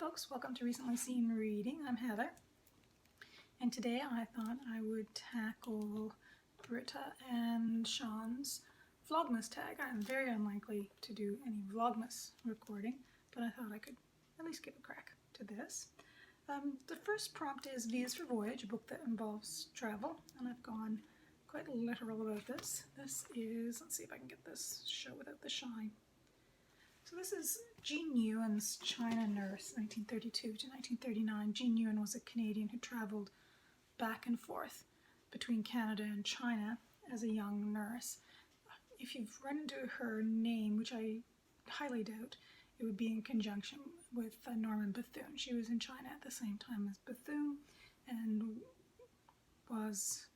folks, welcome to Recently Seen Reading. I'm Heather, and today I thought I would tackle Britta and Sean's Vlogmas Tag. I'm very unlikely to do any Vlogmas recording, but I thought I could at least give a crack to this. The first prompt is V is for Voyage, a book that involves travel, and I've gone quite literal about this. This is, let's see if I can get this show without the shine. So this is Jean Nguyen's China Nurse, 1932 to 1939. Jean Nguyen was a Canadian who traveled back and forth between Canada and China as a young nurse. If you've run into her name, which I highly doubt, it would be in conjunction with Norman Bethune. She was in China at the same time as Bethune and was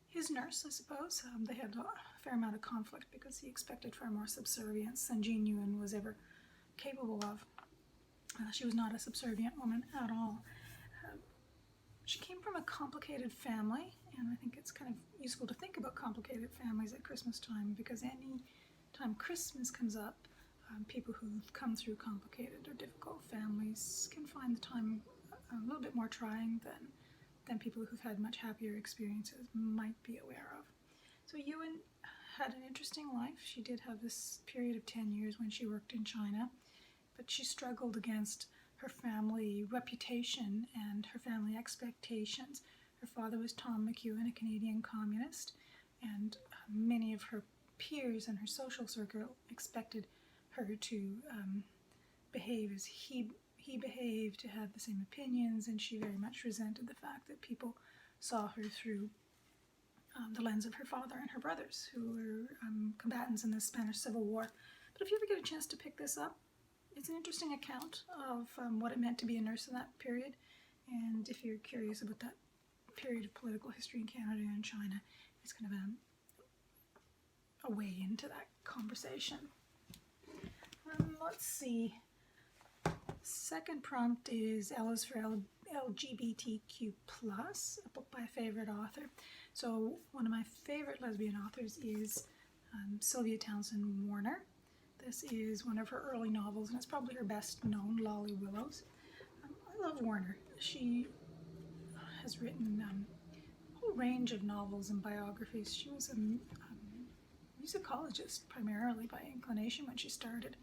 his nurse, I suppose. They had a fair amount of conflict because he expected far more subservience than Jean Nguyen was ever capable of. She was not a subservient woman at all. She came from a complicated family, and I think it's kind of useful to think about complicated families at Christmas time, because any time Christmas comes up, people who've come through complicated or difficult families can find the time a little bit more trying than people who've had much happier experiences might be aware of. So Nguyen had an interesting life. She did have this period of 10 years when she worked in China, but she struggled against her family reputation and her family expectations. Her father was Tom McEwen, a Canadian communist, and many of her peers in her social circle expected her to behave as he behaved, to have the same opinions, and she very much resented the fact that people saw her through the lens of her father and her brothers, who were combatants in the Spanish Civil War. But if you ever get a chance to pick this up, it's an interesting account of what it meant to be a nurse in that period, and if you're curious about that period of political history in Canada and China, it's kind of a way into that conversation. Let's see. Second prompt is L is for LGBTQ+, a book by a favorite author. So one of my favorite lesbian authors is Sylvia Townsend Warner. This is one of her early novels, and it's probably her best known, Lolly Willows. I love Warner. She has written a whole range of novels and biographies. She was a musicologist primarily by inclination when she started,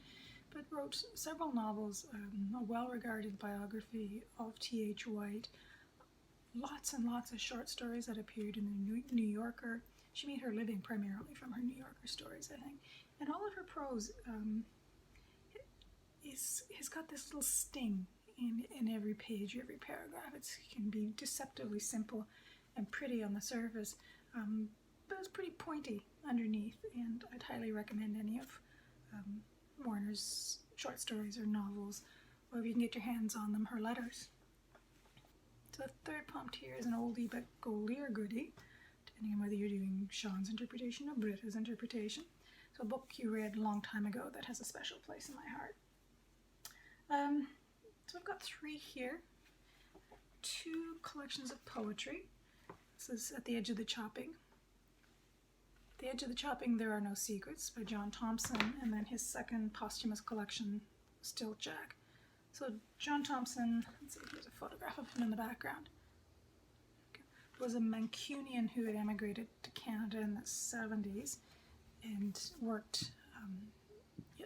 but wrote several novels, a well-regarded biography of T.H. White, lots and lots of short stories that appeared in the New Yorker. She made her living primarily from her New Yorker stories, I think. And all of her prose has got this little sting in every page, every paragraph. It can be deceptively simple and pretty on the surface, but it's pretty pointy underneath, and I'd highly recommend any of Warner's short stories or novels, or if you can get your hands on them, her letters. So the third prompt here is an oldie but goldie or goodie, depending on whether you're doing Sean's interpretation or Britta's interpretation. So a book you read a long time ago that has a special place in my heart. So I've got three here. Two collections of poetry. This is At the Edge of the Chopping. At the Edge of the Chopping, There Are No Secrets by John Thompson, and then his second posthumous collection, Still Jack. So John Thompson, let's see, here's a photograph of him in the background, was a Mancunian who had emigrated to Canada in the 70s and worked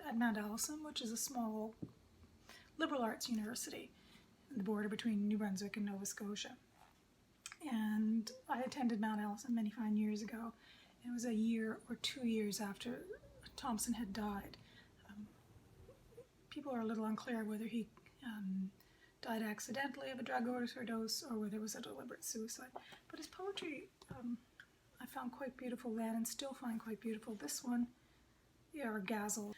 at Mount Allison, which is a small liberal arts university on the border between New Brunswick and Nova Scotia. And I attended Mount Allison many fine years ago. It was a year or 2 years after Thompson had died. People are a little unclear whether he died accidentally of a drug overdose or whether it was a deliberate suicide. But his poetry I found quite beautiful then and still find quite beautiful. This one, Gazel.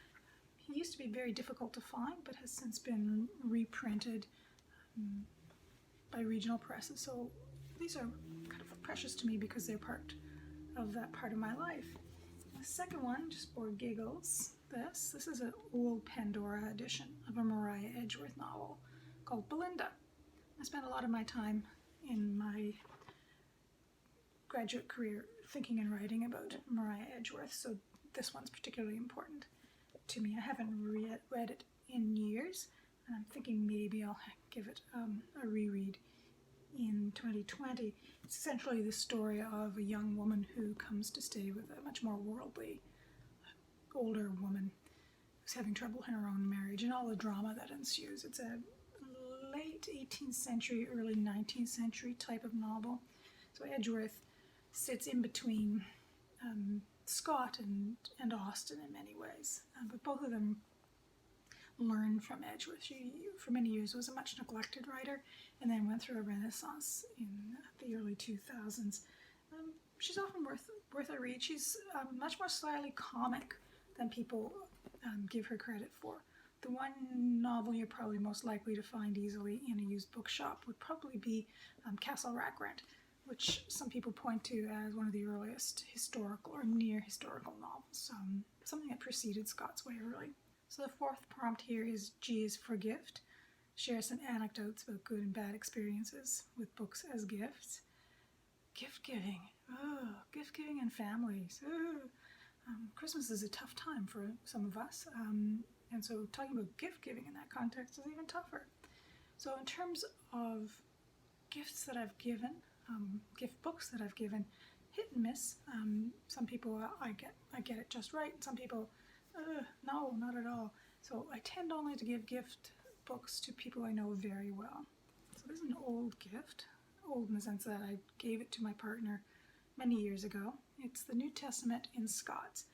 He used to be very difficult to find, but has since been reprinted by regional presses. So these are kind of precious to me because they're part of that part of my life. The second one, just for giggles, this is an old Pandora edition of a Mariah Edgeworth novel called Belinda. I spent a lot of my time in my graduate career thinking and writing about Mariah Edgeworth, so this one's particularly important to me. I haven't read it in years. and I'm thinking maybe I'll give it a reread in 2020. It's essentially the story of a young woman who comes to stay with a much more worldly, older woman who's having trouble in her own marriage and all the drama that ensues. It's a late 18th century, early 19th century type of novel. So Edgeworth sits in between Scott and Austen in many ways, but both of them learned from Edgeworth. She, for many years, was a much neglected writer, and then went through a renaissance in the early 2000s. She's often worth a read. She's much more slyly comic than people give her credit for. The one novel you're probably most likely to find easily in a used bookshop would probably be Castle Rackrent, which some people point to as one of the earliest historical or near historical novels, something that preceded Scott's Way, really. So the fourth prompt here is G is for gift. Share some anecdotes about good and bad experiences with books as gifts. Gift giving. Oh, gift giving and families. Oh. Christmas is a tough time for some of us, and so talking about gift giving in that context is even tougher. So in terms of gifts that I've given, gift books that I've given, hit and miss. Some people I get it just right, and some people no, not at all. So I tend only to give gift books to people I know very well. So this is an old gift, old in the sense that I gave it to my partner many years ago. It's the New Testament in Scots.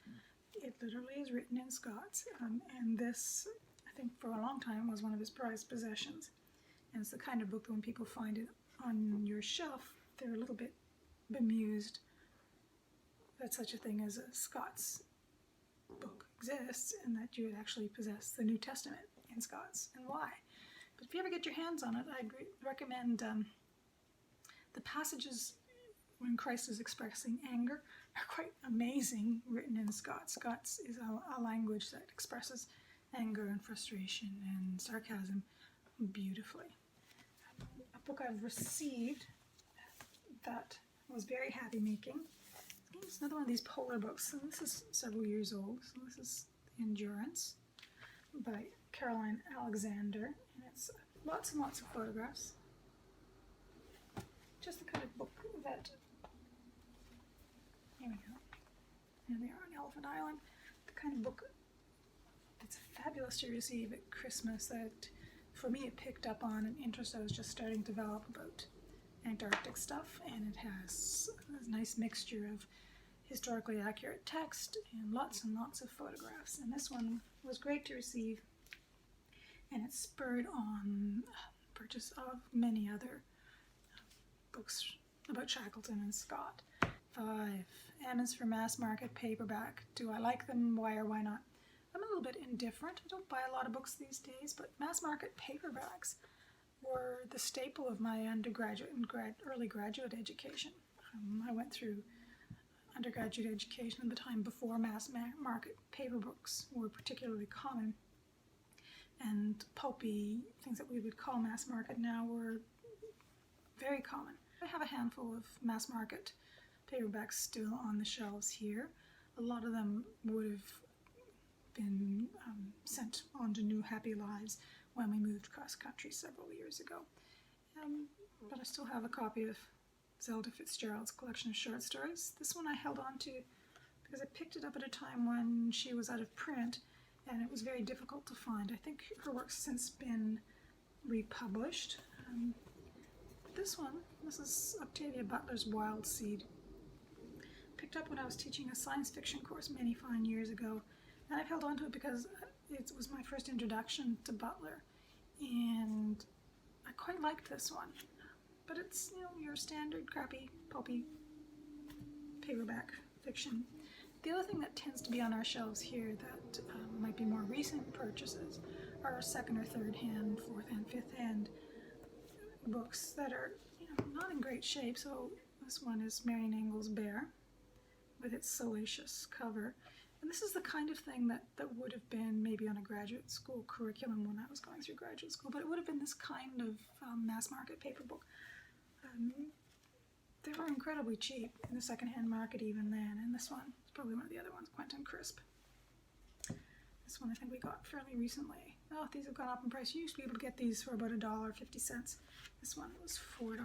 It literally is written in Scots, and this, I think for a long time, was one of his prized possessions. And it's the kind of book that when people find it on your shelf, they're a little bit bemused that such a thing as a Scots book exists, and that you would actually possess the New Testament in Scots, and why. But if you ever get your hands on it, I'd recommend the passages when Christ is expressing anger are quite amazing, written in Scots. Scots is a language that expresses anger and frustration and sarcasm beautifully. A book I've received that was very happy making. It's another one of these polar books. So this is several years old. So this is Endurance by Caroline Alexander, and it's lots and lots of photographs. Just the kind of book that, here we go, here they are on Elephant Island, the kind of book that's fabulous to receive at Christmas that, for me, it picked up on an interest I was just starting to develop about Antarctic stuff, and it has a nice mixture of historically accurate text and lots of photographs. And this one was great to receive, and it spurred on purchase of many other books about Shackleton and Scott. 5. M is for Mass Market Paperback. Do I like them? Why or why not? I'm a little bit indifferent. I don't buy a lot of books these days, but Mass Market Paperbacks were the staple of my undergraduate and early graduate education. I went through undergraduate education at the time before Mass Market paper books were particularly common, and pulpy things that we would call mass market now were very common. I have a handful of Mass Market paperbacks still on the shelves here. A lot of them would have been sent on to New Happy Lives when we moved cross country several years ago. But I still have a copy of Zelda Fitzgerald's collection of short stories. This one I held on to because I picked it up at a time when she was out of print, and it was very difficult to find. I think her work's since been republished. This is Octavia Butler's Wild Seed. Picked up when I was teaching a science fiction course many fine years ago, and I've held on to it because it was my first introduction to Butler, and I quite liked this one. But it's, your standard crappy, pulpy paperback fiction. The other thing that tends to be on our shelves here that might be more recent purchases are second or third hand, fourth hand, fifth hand books that are not in great shape. So this one is Marian Engel's Bear with its salacious cover. And this is the kind of thing that would have been maybe on a graduate school curriculum when I was going through graduate school, but it would have been this kind of mass market paper book. They were incredibly cheap in the secondhand market even then, and this one is probably one of the other ones, Quentin Crisp. This This one I think we got fairly recently. Oh, these have gone up in price. You used to be able to get these for about $1.50. This one was $4.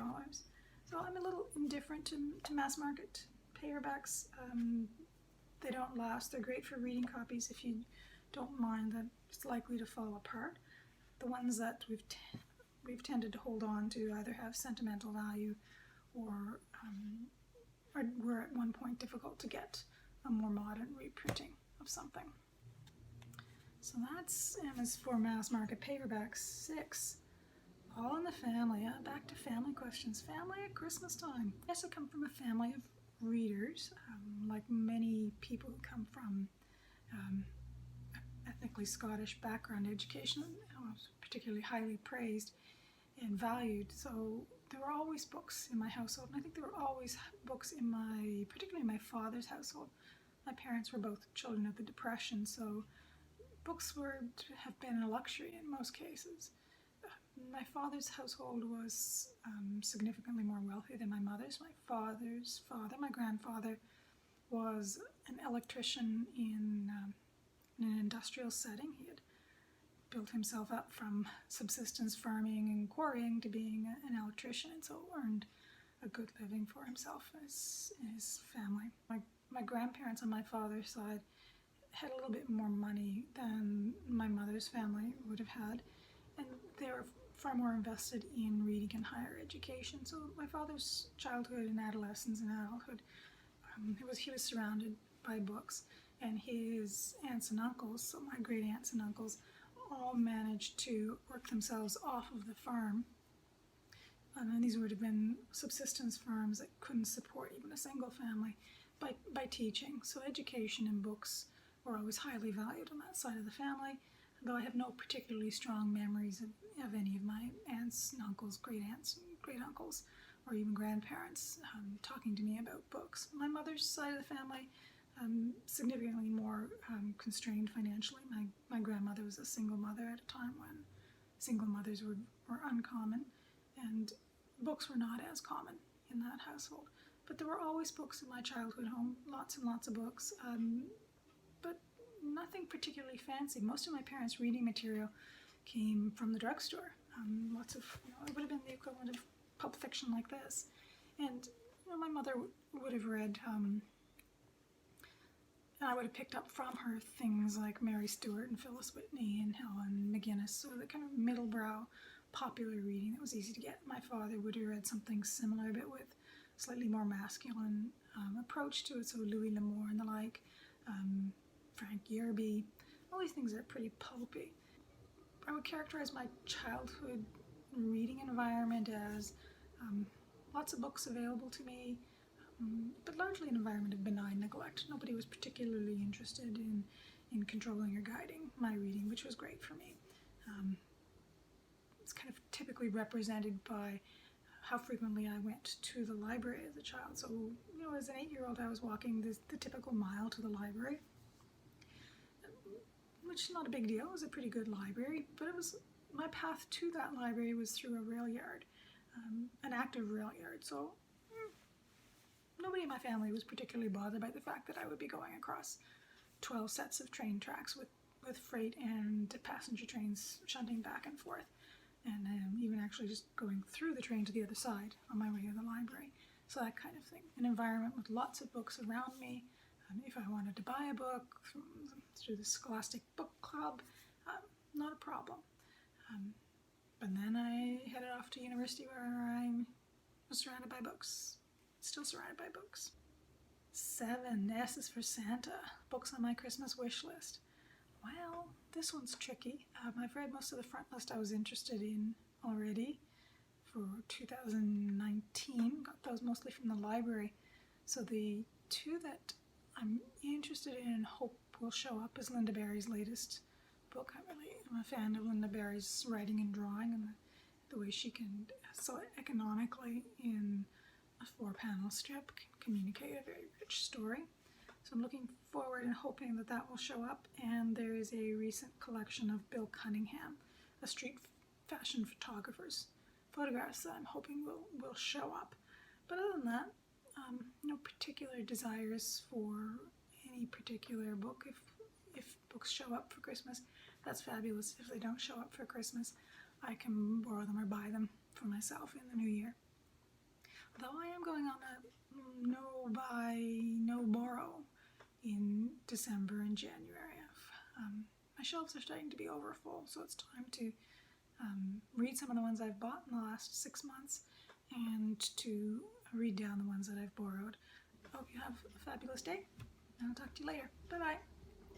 So I'm a little indifferent to mass market paperbacks. They don't last. They're great for reading copies if you don't mind that it's likely to fall apart. The ones that we've tended to hold on to either have sentimental value or were at one point difficult to get a more modern reprinting of something. So that's Emma's for Mass Market Paperback 6. All in the family. Back to family questions. Family at Christmas time. Yes, I come from a family of readers, like many people who come from ethnically Scottish background. Education was particularly highly praised and valued. So there were always books in my household, and I think there were always books in particularly my father's household. My parents were both children of the Depression, so books have been a luxury in most cases. My father's household was significantly more wealthy than my mother's. My father's father, my grandfather, was an electrician in an industrial setting. He had built himself up from subsistence farming and quarrying to being an electrician, and so earned a good living for himself and his family. My grandparents on my father's side had a little bit more money than my mother's family would have had, and they were far more invested in reading and higher education. So my father's childhood and adolescence and adulthood, he was surrounded by books, and his aunts and uncles, so my great aunts and uncles, all managed to work themselves off of the farm. And these would have been subsistence farms that couldn't support even a single family by teaching. So education and books were always highly valued on that side of the family, though I have no particularly strong memories of any of my aunts and uncles, great aunts and great uncles, or even grandparents talking to me about books. My mother's side of the family, significantly more constrained financially. My grandmother was a single mother at a time when single mothers were uncommon, and books were not as common in that household. But there were always books in my childhood home, lots and lots of books, but nothing particularly fancy. Most of my parents' reading material came from the drugstore. Lots of, it would have been the equivalent of pulp fiction like this. And my mother would have read, and I would have picked up from her things like Mary Stuart and Phyllis Whitney and Helen McGinnis, so the kind of middle-brow popular reading that was easy to get. My father would have read something similar, but with slightly more masculine approach to it, so Louis L'Amour and the like, Frank Yerby. All these things are pretty pulpy. I would characterize my childhood reading environment as lots of books available to me, but largely an environment of benign neglect. Nobody was particularly interested in controlling or guiding my reading, which was great for me. It's kind of typically represented by how frequently I went to the library as a child. So, as an 8-year-old, I was walking the typical mile to the library, which is not a big deal. It was a pretty good library, but my path to that library was through a rail yard, an active rail yard. So nobody in my family was particularly bothered by the fact that I would be going across 12 sets of train tracks with freight and passenger trains shunting back and forth, and even actually just going through the train to the other side on my way to the library. So that kind of thing. An environment with lots of books around me. If I wanted to buy a book through the Scholastic Book Club, not a problem. But then I headed off to university where I was surrounded by books. Still surrounded by books. 7, S is for Santa. Books on my Christmas wish list. Well, this one's tricky. I've read most of the front list I was interested in already for 2019. Got those mostly from the library. So the 2 that I'm interested in and hope will show up is Linda Barry's latest book. I'm a fan of Linda Barry's writing and drawing, and the way she can, so economically in a 4-panel strip, can communicate a very rich story. So I'm looking forward and hoping that will show up. And there is a recent collection of Bill Cunningham, a street fashion photographer's photographs that I'm hoping will show up. But other than that, no particular desires for any particular book. If books show up for Christmas, that's fabulous. If they don't show up for Christmas, I can borrow them or buy them for myself in the new year. Though I am going on a no buy, no borrow in December and January. My shelves are starting to be overfull, so it's time to read some of the ones I've bought in the last 6 months and to read down the ones that I've borrowed. I hope you have a fabulous day, and I'll talk to you later. Bye-bye.